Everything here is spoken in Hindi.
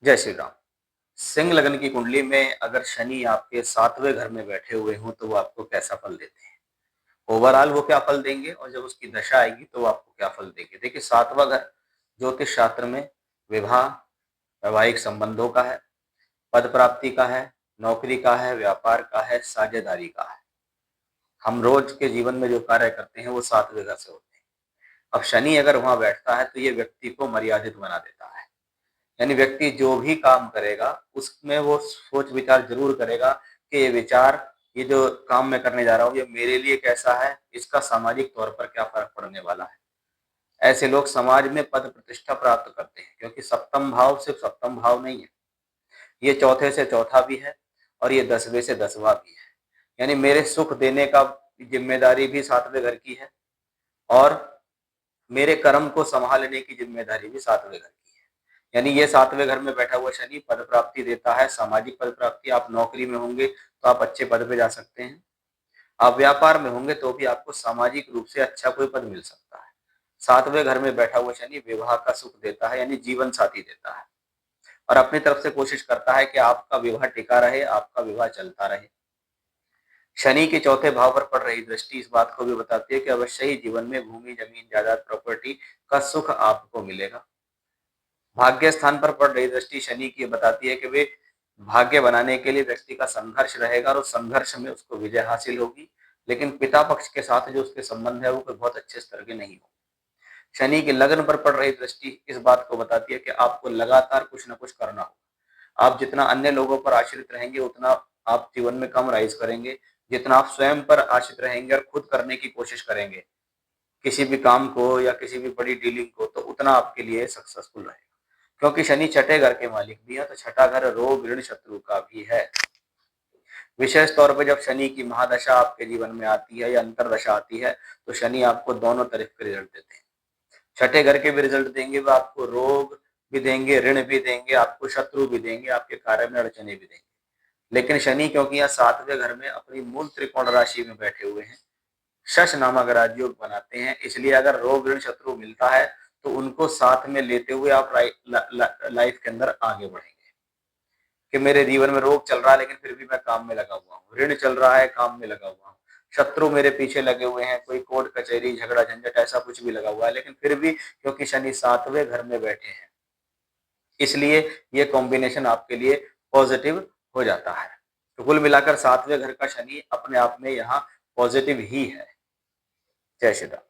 जय श्री राम। सिंह लगन की कुंडली में अगर शनि आपके 7वें घर में बैठे हुए हों तो वो आपको कैसा फल देते हैं? ओवरऑल वो क्या फल देंगे और जब उसकी दशा आएगी तो वो आपको क्या फल देंगे? देखिए 7वां घर ज्योतिष शास्त्र में विवाह, वैवाहिक संबंधों का है, पद प्राप्ति का है, नौकरी का है, व्यापार का है, साझेदारी का है। हम रोज के जीवन में जो कार्य करते हैं वो 7वें घर से होते हैं। अब शनि अगर वहाँ बैठता है तो ये व्यक्ति को मर्यादित बना देता है। यानी व्यक्ति जो भी काम करेगा उसमें वो सोच विचार जरूर करेगा कि ये विचार, ये जो काम मैं करने जा रहा हूँ ये मेरे लिए कैसा है, इसका सामाजिक तौर पर क्या फर्क पड़ने वाला है। ऐसे लोग समाज में पद प्रतिष्ठा प्राप्त करते हैं क्योंकि सप्तम भाव सिर्फ सप्तम भाव नहीं है, ये चौथे से चौथा भी है और ये 10वें से 10वां भी है। यानी मेरे सुख देने का जिम्मेदारी भी 7वें घर की है और मेरे कर्म को संभालने की जिम्मेदारी भी 7वें घर की है। यानी ये 7वें घर में बैठा हुआ शनि पद प्राप्ति देता है, सामाजिक पद प्राप्ति। आप नौकरी में होंगे तो आप अच्छे पद पे जा सकते हैं, आप व्यापार में होंगे तो भी आपको सामाजिक रूप से अच्छा कोई पद मिल सकता है। 7वें घर में बैठा हुआ शनि विवाह का सुख देता है, यानी जीवन साथी देता है और अपनी तरफ से कोशिश करता है कि आपका विवाह टिका रहे, आपका विवाह चलता रहे। शनि के चौथे भाव पर पड़ रही दृष्टि इस बात को भी बताती है कि अवश्य ही जीवन में भूमि, जमीन, जायदाद, प्रॉपर्टी का सुख आपको मिलेगा। भाग्य स्थान पर पड़ रही दृष्टि शनि की बताती है कि वे भाग्य बनाने के लिए व्यक्ति का संघर्ष रहेगा और उस संघर्ष में उसको विजय हासिल होगी, लेकिन पिता पक्ष के साथ जो उसके संबंध है वो कोई बहुत अच्छे स्तर के नहीं हो। शनि के लग्न पर पड़ रही दृष्टि इस बात को बताती है कि आपको लगातार कुछ ना कुछ करना होगा। आप जितना अन्य लोगों पर आश्रित रहेंगे उतना आप जीवन में कम राइज करेंगे। जितना आप स्वयं पर आश्रित रहेंगे और खुद करने की कोशिश करेंगे किसी भी काम को या किसी भी बड़ी डीलिंग को, तो उतना आपके लिए सक्सेसफुल रहेगा। क्योंकि शनि छठे घर के मालिक भी है तो छठा घर रोग, ऋण, शत्रु का भी है। विशेष तौर पर जब शनि की महादशा आपके जीवन में आती है या अंतरदशा आती है तो शनि आपको दोनों तरफ के रिजल्ट देते हैं। छठे घर के भी रिजल्ट देंगे, वो आपको रोग भी देंगे, ऋण भी देंगे, आपको शत्रु भी देंगे, आपके कार्य में अड़चने भी देंगे। लेकिन शनि क्योंकि यहाँ 7वें घर में अपनी मूल त्रिकोण राशि में बैठे हुए हैं, शश नामक राजयोग बनाते हैं, इसलिए अगर रोग, ऋण, शत्रु मिलता है तो उनको साथ में लेते हुए आप लाइफ के अंदर आगे बढ़ेंगे। कि मेरे जीवन में रोग चल रहा है लेकिन फिर भी मैं काम में लगा हुआ हूँ, ऋण चल रहा है काम में लगा हुआ हूँ, शत्रु मेरे पीछे लगे हुए हैं, कोई कोर्ट कचहरी झगड़ा झंझट ऐसा कुछ भी लगा हुआ है, लेकिन फिर भी क्योंकि शनि 7वें घर में बैठे हैं इसलिए ये कॉम्बिनेशन आपके लिए पॉजिटिव हो जाता है। तो कुल मिलाकर 7वें घर का शनि अपने आप में यहाँ पॉजिटिव ही है। जय श्री राम।